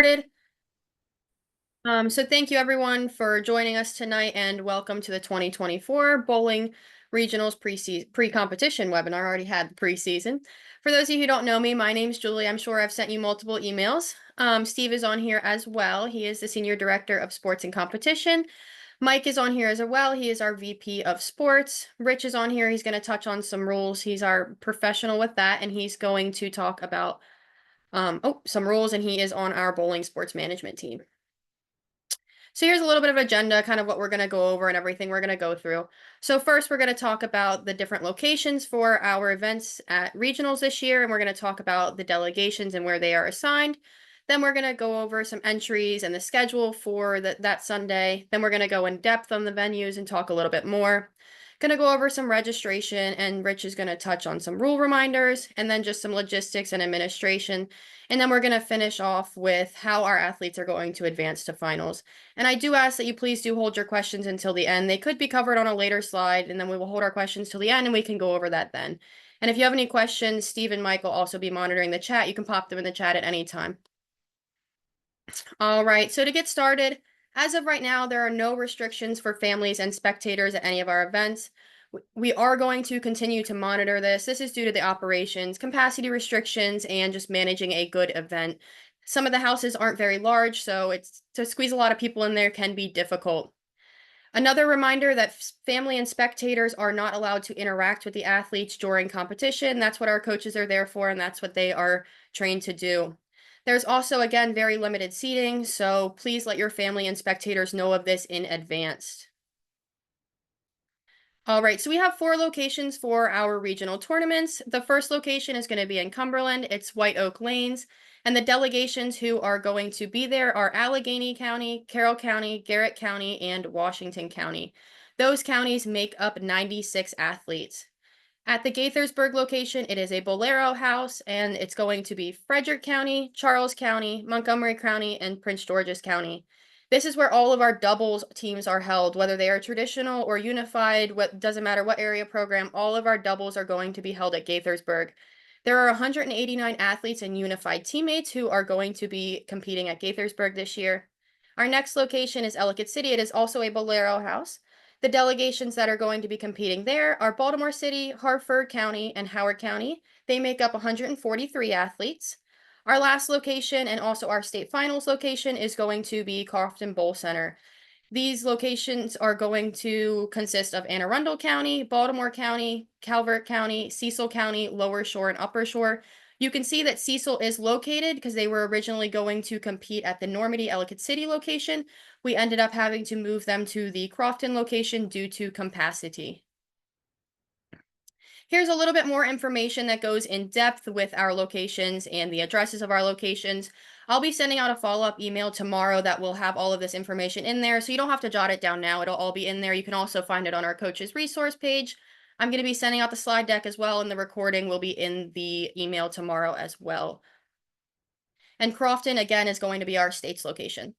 Started. So thank you everyone for joining us tonight and welcome to the 2024 Bowling Regionals pre-competition webinar. I already had the preseason. For those of you who don't know me, my name's Julie. I'm sure I've sent you multiple emails. Steve is on here as well. He is the Senior Director of Sports and Competition. Mike is on here as well. He is our VP of Sports. Rich is on here. He's going to touch on some rules. He's our professional with that, and he's going to talk about some rules, and he is on our bowling sports management team. So here's a little bit of agenda, kind of what we're going to go over and everything we're going to go through. So first, we're going to talk about the different locations for our events at regionals this year, and we're going to talk about the delegations and where they are assigned. Then we're going to go over some entries and the schedule for that Sunday. Then we're going to go in depth on the venues and talk a little bit more. Going to go over some registration, and Rich is going to touch on some rule reminders, and then just some logistics and administration. And then we're going to finish off with how our athletes are going to advance to finals. And I do ask that you please do hold your questions until the end. They could be covered on a later slide, and then we will hold our questions till the end, and we can go over that then. And if you have any questions, Steve and Mike will also be monitoring the chat. You can pop them in the chat at any time. All right, so to get started, as of right now, there are no restrictions for families and spectators at any of our events. We are going to continue to monitor this. This is due to the operations, capacity restrictions, and just managing a good event. Some of the houses aren't very large, so to squeeze a lot of people in there can be difficult. Another reminder that family and spectators are not allowed to interact with the athletes during competition. That's what our coaches are there for, and that's what they are trained to do. There's also, again, very limited seating, so please let your family and spectators know of this in advance. All right, so we have 4 locations for our regional tournaments. The first location is going to be in Cumberland. It's White Oak Lanes. And the delegations who are going to be there are Allegheny County, Carroll County, Garrett County, and Washington County. Those counties make up 96 athletes. At the Gaithersburg location, it is a Bolero house, and it's going to be Frederick County, Charles County, Montgomery County, and Prince George's County. This is where all of our doubles teams are held, whether they are traditional or unified, doesn't matter what area program, all of our doubles are going to be held at Gaithersburg. There are 189 athletes and unified teammates who are going to be competing at Gaithersburg this year. Our next location is Ellicott City. It is also a Bolero house. The delegations that are going to be competing there are Baltimore City, Harford County, and Howard County. They make up 143 athletes. Our last location and also our state finals location is going to be Crofton Bowl Center. These locations are going to consist of Anne Arundel County, Baltimore County, Calvert County, Cecil County, Lower Shore, and Upper Shore. You can see that Cecil is located because they were originally going to compete at the Normandy Ellicott City location. We ended up having to move them to the Crofton location due to capacity. Here's a little bit more information that goes in depth with our locations and the addresses of our locations. I'll be sending out a follow-up email tomorrow that will have all of this information in there, so you don't have to jot it down now. It'll all be in there. You can also find it on our coaches resource page. I'm going to be sending out the slide deck as well, and the recording will be in the email tomorrow as well. And Crofton, again, is going to be our state's location.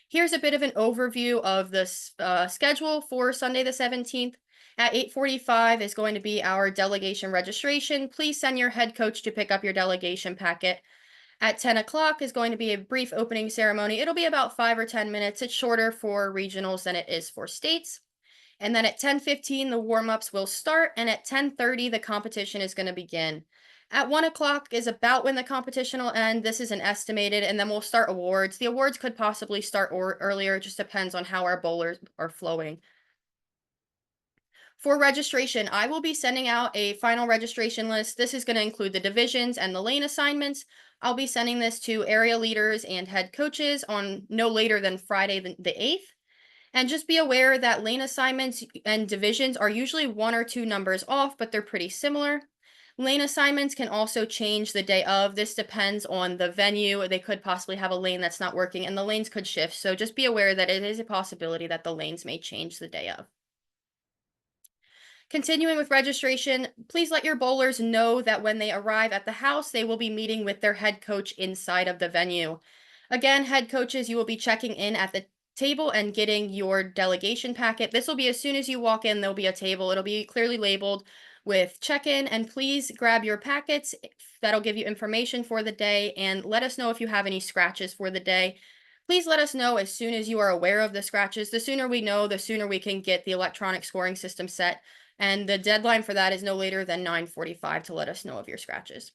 Here's a bit of an overview of the schedule for Sunday the 17th. At 8:45 is going to be our delegation registration. Please send your head coach to pick up your delegation packet. At 10 o'clock is going to be a brief opening ceremony. It'll be about 5 or 10 minutes. It's shorter for regionals than it is for states. And then at 10:15, the warm-ups will start, and at 10:30, the competition is going to begin. At 1 o'clock is about when the competition will end. This is an estimated, and then we'll start awards. The awards could possibly start earlier. It just depends on how our bowlers are flowing. For registration, I will be sending out a final registration list. This is going to include the divisions and the lane assignments. I'll be sending this to area leaders and head coaches on no later than Friday the 8th. And just be aware that lane assignments and divisions are usually 1 or 2 numbers off, but they're pretty similar. Lane assignments can also change the day of. This depends on the venue. They could possibly have a lane that's not working, and the lanes could shift. So just be aware that it is a possibility that the lanes may change the day of. Continuing with registration, please let your bowlers know that when they arrive at the house, they will be meeting with their head coach inside of the venue. Again, head coaches, you will be checking in at the table and getting your delegation packet. This will be as soon as you walk in, there'll be a table. It'll be clearly labeled with check-in, and please grab your packets. That'll give you information for the day, and let us know if you have any scratches for the day. Please let us know as soon as you are aware of the scratches. The sooner we know, the sooner we can get the electronic scoring system set, and the deadline for that is no later than 9:45 to let us know of your scratches.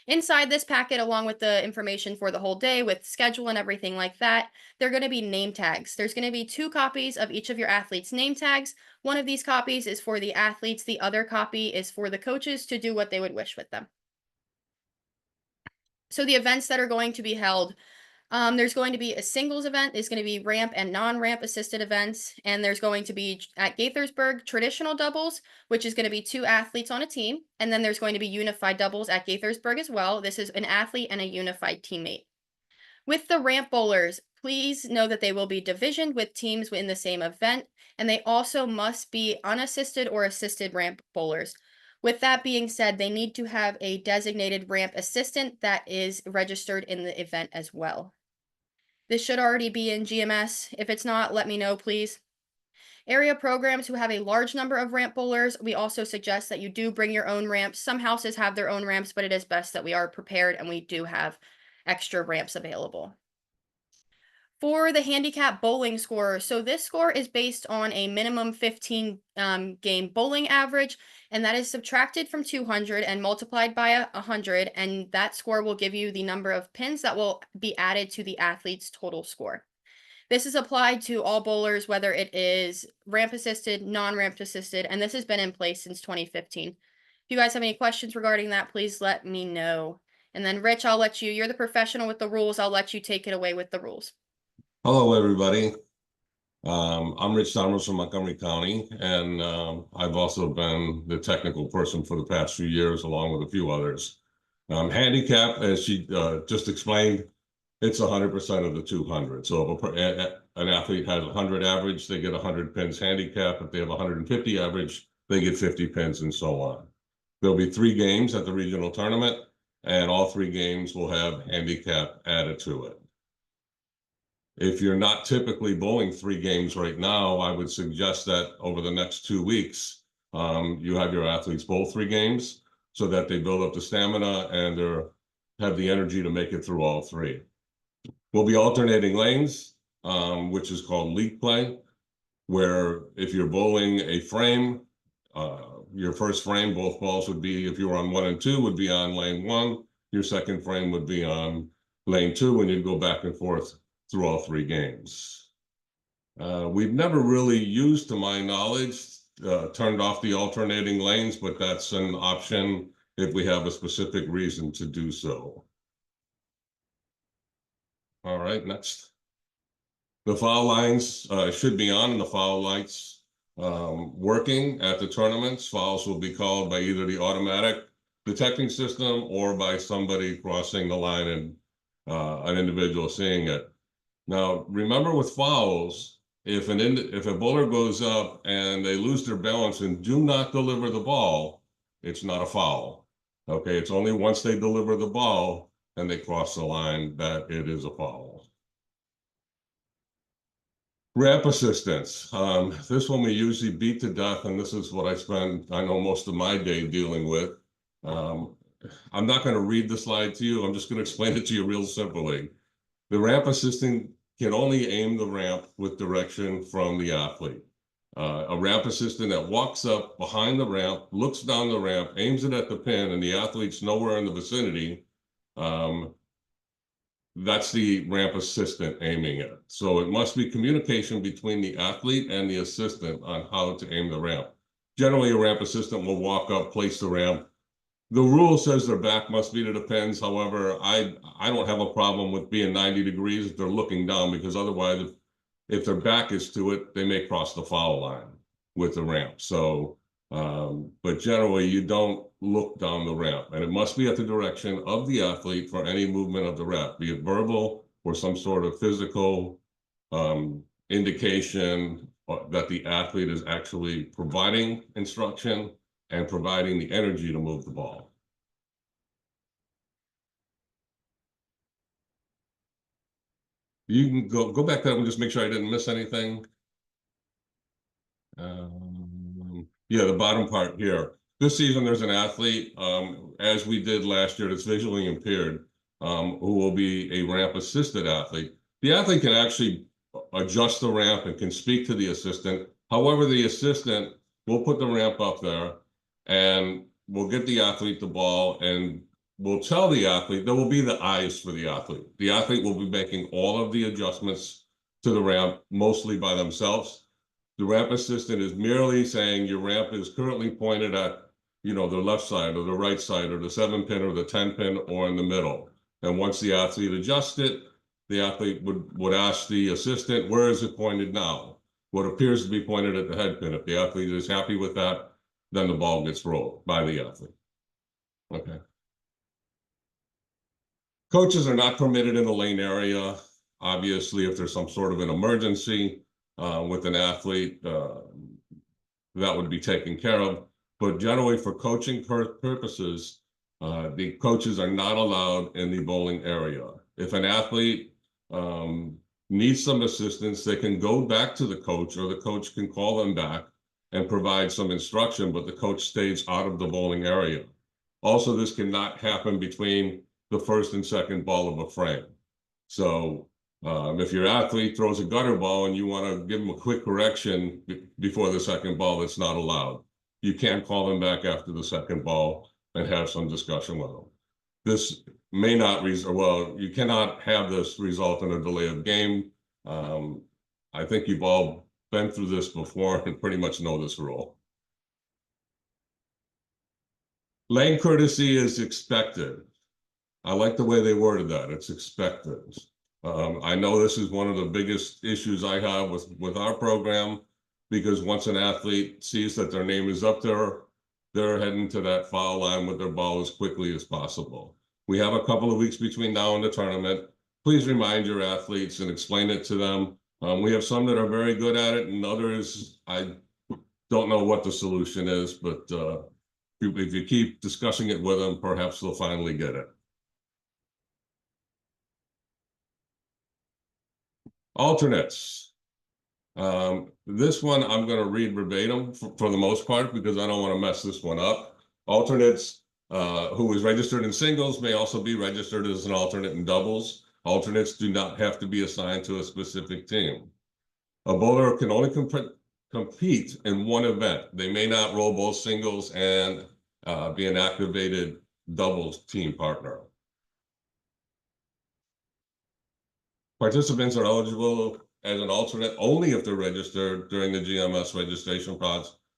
Inside this packet, along with the information for the whole day with schedule and everything like that, there are going to be name tags. There's going to be 2 copies of each of your athletes' name tags. One of these copies is for the athletes, the other copy is for the coaches to do what they would wish with them. So the events that are going to be held, there's going to be a singles event. There's going to be ramp and non-ramp assisted events. And there's going to be at Gaithersburg traditional doubles, which is going to be 2 athletes on a team. And then there's going to be unified doubles at Gaithersburg as well. This is an athlete and a unified teammate. With the ramp bowlers, please know that they will be divisioned with teams in the same event. And they also must be unassisted or assisted ramp bowlers. With that being said, they need to have a designated ramp assistant that is registered in the event as well. This should already be in GMS. If it's not, let me know, please. Area programs who have a large number of ramp bowlers, we also suggest that you do bring your own ramps. Some houses have their own ramps, but it is best that we are prepared and we do have extra ramps available. For the handicap bowling score, so this score is based on a minimum 15 game bowling average, and that is subtracted from 200 and multiplied by 100, and that score will give you the number of pins that will be added to the athlete's total score. This is applied to all bowlers, whether it is ramp assisted, non-ramp assisted, and this has been in place since 2015. If you guys have any questions regarding that, please let me know. And then Rich, you're the professional with the rules. I'll let you take it away with the rules. Hello, everybody. I'm Rich Summers from Montgomery County, and I've also been the technical person for the past few years, along with a few others. Handicap, as she just explained, it's 100% of the 200. So if an athlete has 100 average, they get 100 pins handicap. If they have 150 average, they get 50 pins, and so on. There'll be 3 games at the regional tournament, and all 3 games will have handicap added to it. If you're not typically bowling 3 games right now, I would suggest that over the next 2 weeks, you have your athletes bowl 3 games so that they build up the stamina and have the energy to make it through all 3. We'll be alternating lanes, which is called league play, where if you're bowling a frame, your first frame, both balls would be, if you were on 1 and 2, would be on lane 1. Your second frame would be on lane 2, and you'd go back and forth through all 3 games. We've never really used, to my knowledge, turned off the alternating lanes, but that's an option if we have a specific reason to do so. All right, next. The foul lines should be on, and the foul lights working at the tournaments. Fouls will be called by either the automatic detecting system or by somebody crossing the line and an individual seeing it. Now, remember with fouls, if a bowler goes up and they lose their balance and do not deliver the ball, it's not a foul. Okay, it's only once they deliver the ball and they cross the line that it is a foul. Ramp assistance. This one we usually beat to death, and this is what I know most of my day dealing with. I'm not going to read the slide to you. I'm just going to explain it to you real simply. The ramp assistant can only aim the ramp with direction from the athlete. A ramp assistant that walks up behind the ramp, looks down the ramp, aims it at the pin, and the athlete's nowhere in the vicinity, that's the ramp assistant aiming it. So it must be communication between the athlete and the assistant on how to aim the ramp. Generally, a ramp assistant will walk up, place the ramp. The rule says their back must be to the pins. However, I don't have a problem with being 90 degrees if they're looking down, because otherwise, if their back is to it, they may cross the foul line with the ramp. So, but generally, you don't look down the ramp, and it must be at the direction of the athlete for any movement of the ramp, be it verbal or some sort of physical indication that the athlete is actually providing instruction and providing the energy to move the ball. You can go back up and just make sure I didn't miss anything. Yeah, the bottom part here. this season, there's an athlete, as we did last year, that's visually impaired, who will be a ramp assisted athlete. The athlete can actually adjust the ramp and can speak to the assistant. However, the assistant will put the ramp up there and we'll get the athlete the ball, and we'll tell the athlete, there will be the eyes for the athlete. The athlete will be making all of the adjustments to the ramp, mostly by themselves. The ramp assistant is merely saying your ramp is currently pointed at, the left side or the right side or the 7-pin or the 10-pin or in the middle. And once the athlete adjusts it, the athlete would ask the assistant, where is it pointed now? What appears to be pointed at the head pin. If the athlete is happy with that, then the ball gets rolled by the athlete. Okay. Coaches are not permitted in the lane area. Obviously, if there's some sort of an emergency with an athlete, that would be taken care of. But generally, for coaching purposes, the coaches are not allowed in the bowling area. If an athlete needs some assistance, they can go back to the coach, or the coach can call them back and provide some instruction, but the coach stays out of the bowling area. Also, this cannot happen between the first and second ball of a frame. So if your athlete throws a gutter ball and you want to give them a quick correction before the second ball, that's not allowed. You can't call them back after the second ball and have some discussion with them. This may not, you cannot have this result in a delay of game. I think you've all been through this before and pretty much know this rule. Lane courtesy is expected. I like the way they worded that. It's expected. I know this is one of the biggest issues I have with our program, because once an athlete sees that their name is up there, they're heading to that foul line with their ball as quickly as possible. We have a couple of weeks between now and the tournament. Please remind your athletes and explain it to them. We have some that are very good at it, and others, I don't know what the solution is, but if you keep discussing it with them, perhaps they'll finally get it. Alternates. This one I'm going to read verbatim for the most part, because I don't want to mess this one up. Alternates who is registered in singles may also be registered as an alternate in doubles. Alternates do not have to be assigned to a specific team. A bowler can only compete in one event. They may not roll both singles and be an activated doubles team partner. Participants are eligible as an alternate only if they're registered during the GMS registration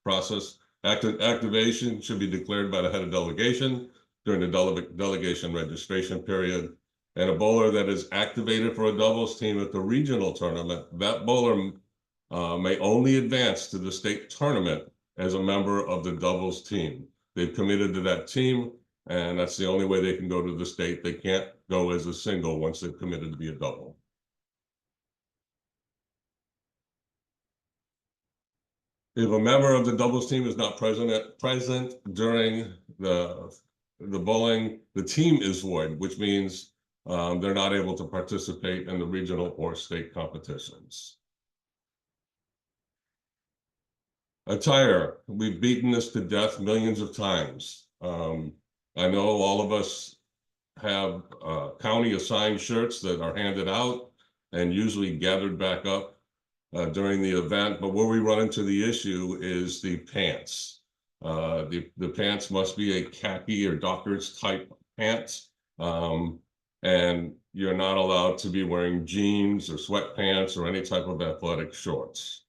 process. Activation should be declared by the head of delegation during the delegation registration period. And a bowler that is activated for a doubles team at the regional tournament, that bowler may only advance to the state tournament as a member of the doubles team. They've committed to that team, and that's the only way they can go to the state. They can't go as a single once they've committed to be a double. If a member of the doubles team is not present during the bowling, the team is void, which means they're not able to participate in the regional or state competitions. Attire, we've beaten this to death millions of times. I know all of us have county assigned shirts that are handed out and usually gathered back up during the event, but where we run into the issue is the pants. The pants must be a khaki or Dockers type pants. And you're not allowed to be wearing jeans or sweatpants or any type of athletic shorts.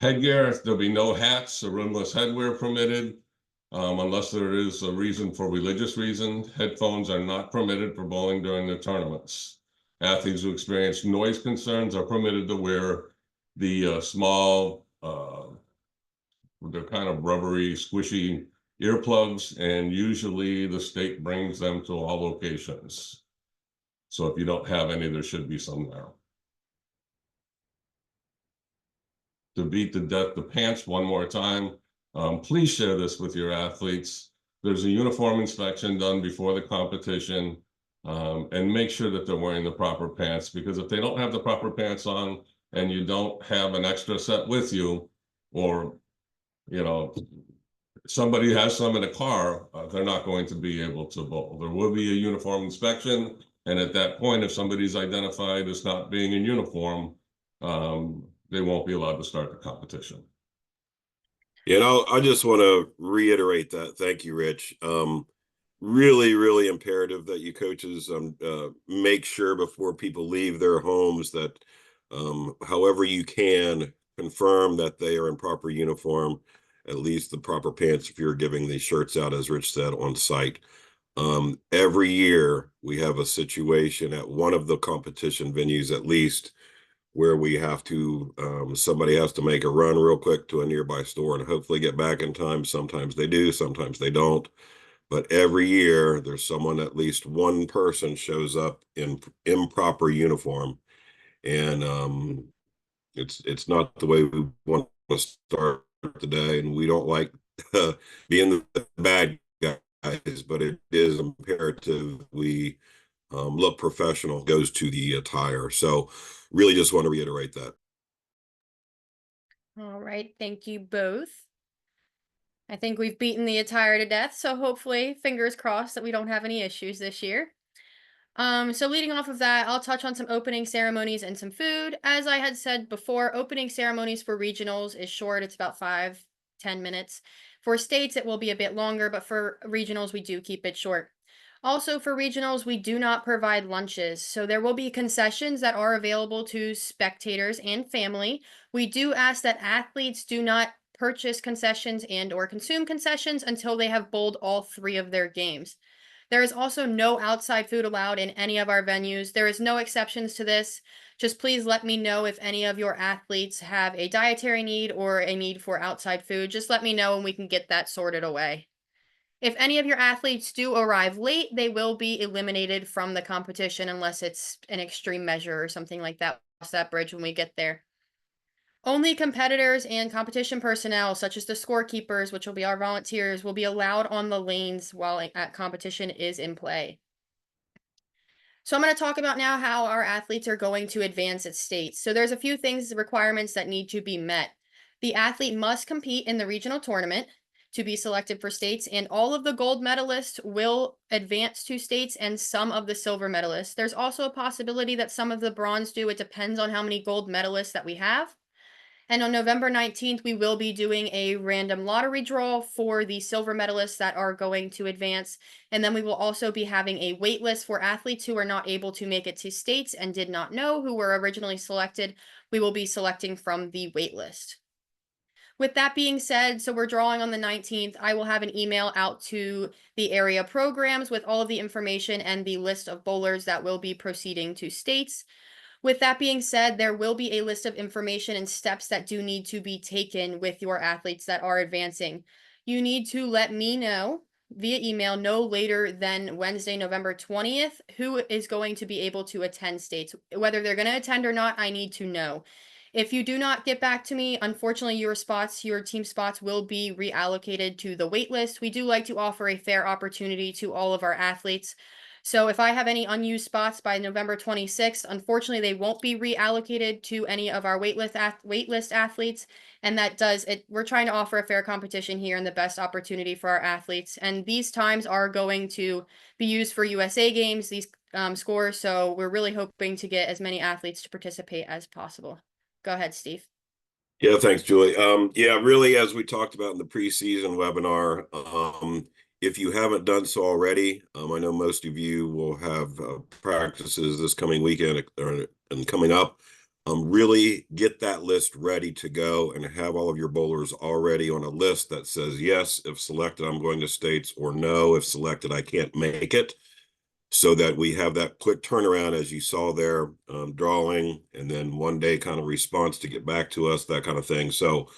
Headgear, there'll be no hats or rimless headwear permitted unless there is a reason for religious reason. Headphones are not permitted for bowling during the tournaments. Athletes who experience noise concerns are permitted to wear the small, they're kind of rubbery, squishy earplugs, and usually the state brings them to all locations. So if you don't have any, there should be some there. To beat to death the pants one more time, please share this with your athletes. There's a uniform inspection done before the competition, and make sure that they're wearing the proper pants, because if they don't have the proper pants on and you don't have an extra set with you, or somebody has some in a car, they're not going to be able to bowl. There will be a uniform inspection, and at that point, if somebody's identified as not being in uniform, they won't be allowed to start the competition. You know, I just want to reiterate that. Thank you, Rich. Really, really imperative that you coaches make sure before people leave their homes that however you can confirm that they are in proper uniform, at least the proper pants if you're giving these shirts out, as Rich said, on site. Every year we have a situation at one of the competition venues at least where we have to somebody has to make a run real quick to a nearby store and hopefully get back in time. Sometimes they do, sometimes they don't. But every year there's someone, at least one person shows up in improper uniform. And it's not the way we want to start the day. And we don't like being the bad guys, but it is imperative we look professional, goes to the attire. So really just want to reiterate that. All right, thank you both. I think we've beaten the attire to death, so hopefully, fingers crossed that we don't have any issues this year. So leading off of that, I'll touch on some opening ceremonies and some food. As I had said before, opening ceremonies for regionals is short. It's about 5-10 minutes. For states, it will be a bit longer, but for regionals, we do keep it short. Also, for regionals, we do not provide lunches, so there will be concessions that are available to spectators and family. We do ask that athletes do not purchase concessions and or consume concessions until they have bowled all 3 of their games. There is also no outside food allowed in any of our venues. There is no exceptions to this. Just please let me know if any of your athletes have a dietary need or a need for outside food. Just let me know and we can get that sorted away. If any of your athletes do arrive late, they will be eliminated from the competition unless it's an extreme measure or something like that. Cross that bridge when we get there. Only competitors and competition personnel, such as the scorekeepers, which will be our volunteers, will be allowed on the lanes while at competition is in play. So I'm going to talk about now how our athletes are going to advance at states. So there's a few things, requirements that need to be met. The athlete must compete in the regional tournament to be selected for states, and all of the gold medalists will advance to states and some of the silver medalists. There's also a possibility that some of the bronze do. It depends on how many gold medalists that we have. And on November 19th, we will be doing a random lottery draw for the silver medalists that are going to advance. And then we will also be having a wait list for athletes who are not able to make it to states and did not know who were originally selected. We will be selecting from the wait list. With that being said, so we're drawing on the 19th, I will have an email out to the area programs with all of the information and the list of bowlers that will be proceeding to states. With that being said, there will be a list of information and steps that do need to be taken with your athletes that are advancing. You need to let me know via email no later than Wednesday, November 20th, who is going to be able to attend states. Whether they're going to attend or not, I need to know. If you do not get back to me, unfortunately, your team spots will be reallocated to the wait list. We do like to offer a fair opportunity to all of our athletes. So if I have any unused spots by November 26th, unfortunately, they won't be reallocated to any of our waitlist athletes. And that does it. We're trying to offer a fair competition here and the best opportunity for our athletes. And these times are going to be used for USA games, these scores. So we're really hoping to get as many athletes to participate as possible. Go ahead, Steve. Yeah, thanks, Julie. Yeah, really, as we talked about in the preseason webinar, if you haven't done so already, I know most of you will have practices this coming weekend and coming up. Really get that list ready to go and have all of your bowlers already on a list that says, yes, if selected, I'm going to states, or no, if selected, I can't make it. So that we have that quick turnaround, as you saw there, drawing, and then one day kind of response to get back to us, that kind of thing. So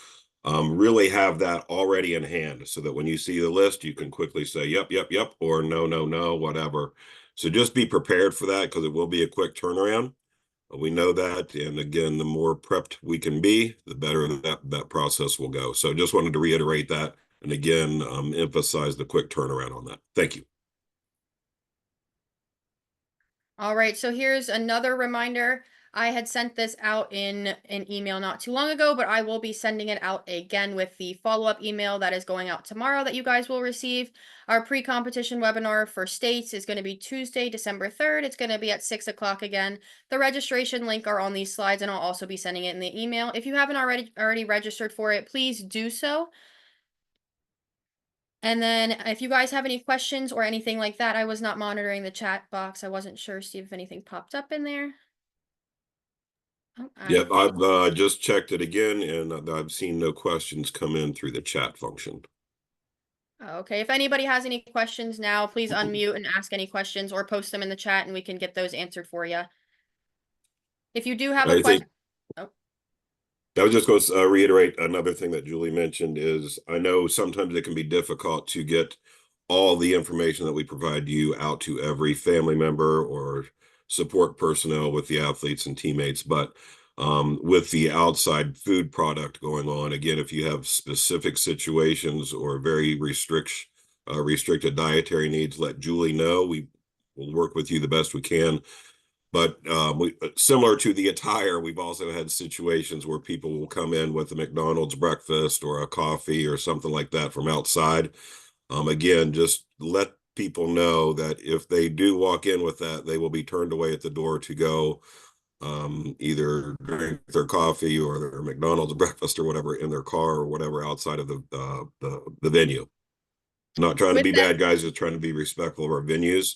really have that already in hand so that when you see the list, you can quickly say, yep, yep, yep, or no, no, no, whatever. So just be prepared for that because it will be a quick turnaround. We know that. And again, the more prepped we can be, the better that process will go. So just wanted to reiterate that. And again, emphasize the quick turnaround on that. Thank you. All right, so here's another reminder. I had sent this out in an email not too long ago, but I will be sending it out again with the follow-up email that is going out tomorrow that you guys will receive. Our pre-competition webinar for states is going to be Tuesday, December 3rd. It's going to be at 6 o'clock again. The registration link are on these slides, and I'll also be sending it in the email. If you haven't already registered for it, please do so. And then if you guys have any questions or anything like that, I was not monitoring the chat box. I wasn't sure, Steve, if anything popped up in there. Oh, Yep, I've just checked it again, and I've seen no questions come in through the chat function. Okay, if anybody has any questions now, please unmute and ask any questions or post them in the chat and we can get those answered for you. If you do have a question. I was just going to reiterate another thing that Julie mentioned is I know sometimes it can be difficult to get all the information that we provide you out to every family member or support personnel with the athletes and teammates, but with the outside food product going on, again, if you have specific situations or very restricted dietary needs, let Julie know. We will work with you the best we can. But similar to the attire, we've also had situations where people will come in with a McDonald's breakfast or a coffee or something like that from outside. Again, just let people know that if they do walk in with that, they will be turned away at the door to go either drink their coffee or their McDonald's breakfast or whatever in their car or whatever outside of the venue. Not trying to be bad guys, just trying to be respectful of our venues.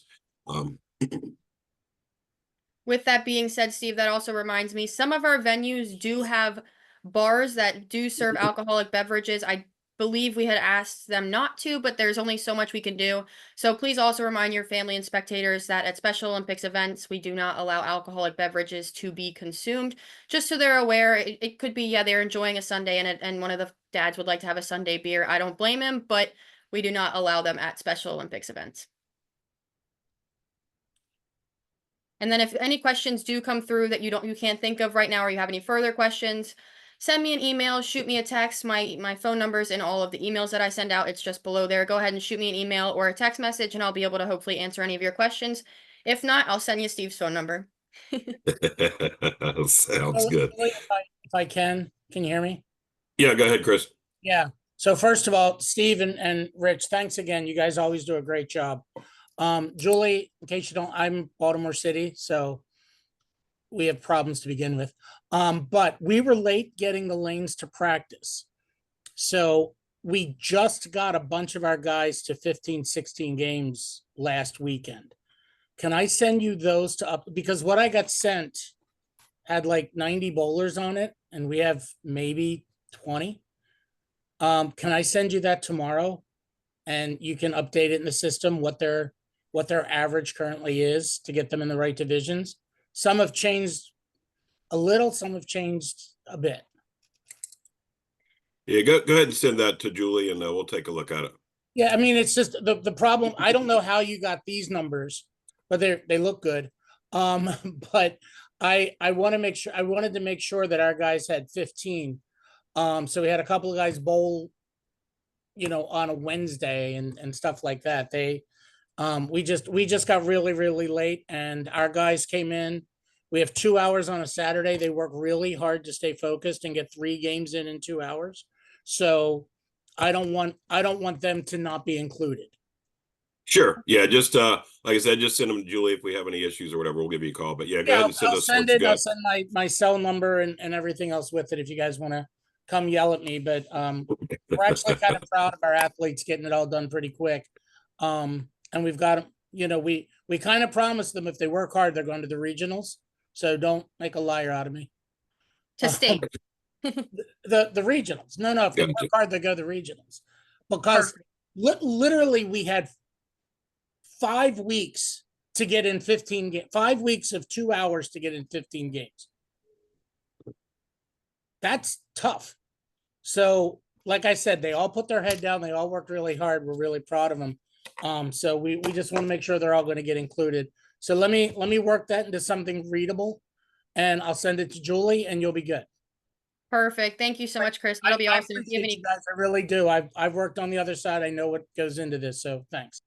With that being said, Steve, that also reminds me, some of our venues do have bars that do serve alcoholic beverages. I believe we had asked them not to, but there's only so much we can do. So please also remind your family and spectators that at Special Olympics events, we do not allow alcoholic beverages to be consumed. Just so they're aware, it could be, yeah, they're enjoying a sundae and one of the dads would like to have a sundae beer. I don't blame him, but we do not allow them at Special Olympics events. And then if any questions do come through that you can't think of right now, or you have any further questions, send me an email, shoot me a text. My phone number's in all of the emails that I send out. It's just below there. Go ahead and shoot me an email or a text message and I'll be able to hopefully answer any of your questions. If not, I'll send you Steve's phone number. Sounds good. If I can you hear me? Yeah, go ahead, Chris. Yeah. So first of all, Steve and Rich, thanks again. You guys always do a great job. Julie, in case you don't, I'm Baltimore City, so we have problems to begin with. But we were late getting the lanes to practice. So we just got a bunch of our guys to 15, 16 games last weekend. Can I send you those to up? Because what I got sent had like 90 bowlers on it, and we have maybe 20. Can I send you that tomorrow? And you can update it in the system, what their average currently is to get them in the right divisions. Some have changed a little, some have changed a bit. Yeah, go ahead and send that to Julie and we'll take a look at it. Yeah, I mean, it's just the problem. I don't know how you got these numbers, but they look good. But I wanted to make sure that our guys had 15. So we had a couple of guys bowl, on a Wednesday and stuff like that. We just got really, really late and our guys came in. We have 2 hours on a Saturday. They work really hard to stay focused and get 3 games in 2 hours. So I don't want them to not be included. Sure. Yeah. Just, like I said, just send them to Julie. If we have any issues or whatever, we'll give you a call, but yeah, go ahead and send us. I'll send my cell number and everything else with it if you guys want to come yell at me, but we're actually kind of proud of our athletes getting it all done pretty quick. And we've got, we kind of promised them if they work hard, they're going to the regionals. So don't make a liar out of me. To state. The regionals. No, if they work hard, they go to the regionals. Because literally we had 5 weeks to get in 15 games, 5 weeks of 2 hours to get in 15 games. That's tough. So, like I said, they all put their head down. They all worked really hard. We're really proud of them. So we just want to make sure they're all going to get included. So let me work that into something readable and I'll send it to Julie and you'll be good. Perfect. Thank you so much, Chris. That'll be awesome. If you have any guys, I really do. I've worked on the other side. I know what goes into this. So thanks.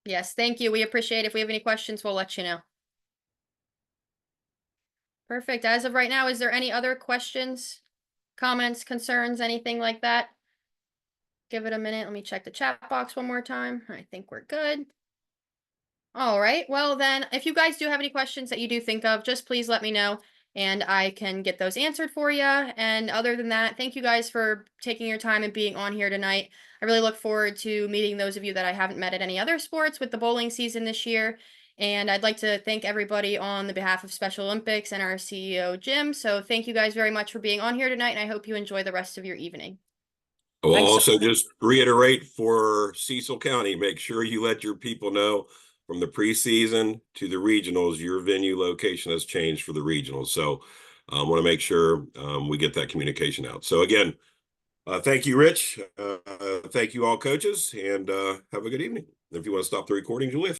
Yes, thank you. We appreciate it. If we have any questions, we'll let you know. Perfect. As of right now, is there any other questions, comments, concerns, anything like that? Give it a minute. Let me check the chat box one more time. I think we're good. All right. Well, then, if you guys do have any questions that you do think of, just please let me know and I can get those answered for you. And other than that, thank you guys for taking your time and being on here tonight. I really look forward to meeting those of you that I haven't met at any other sports with the bowling season this year. And I'd like to thank everybody on the behalf of Special Olympics and our CEO, Jim. So thank you guys very much for being on here tonight, and I hope you enjoy the rest of your evening. I will Thanks. also just reiterate for Cecil County, make sure you let your people know from the preseason to the regionals, your venue location has changed for the regionals. So I want to make sure we get that communication out. So again, thank you, Rich. Thank you all coaches, and have a good evening. If you want to stop the recording, Julia.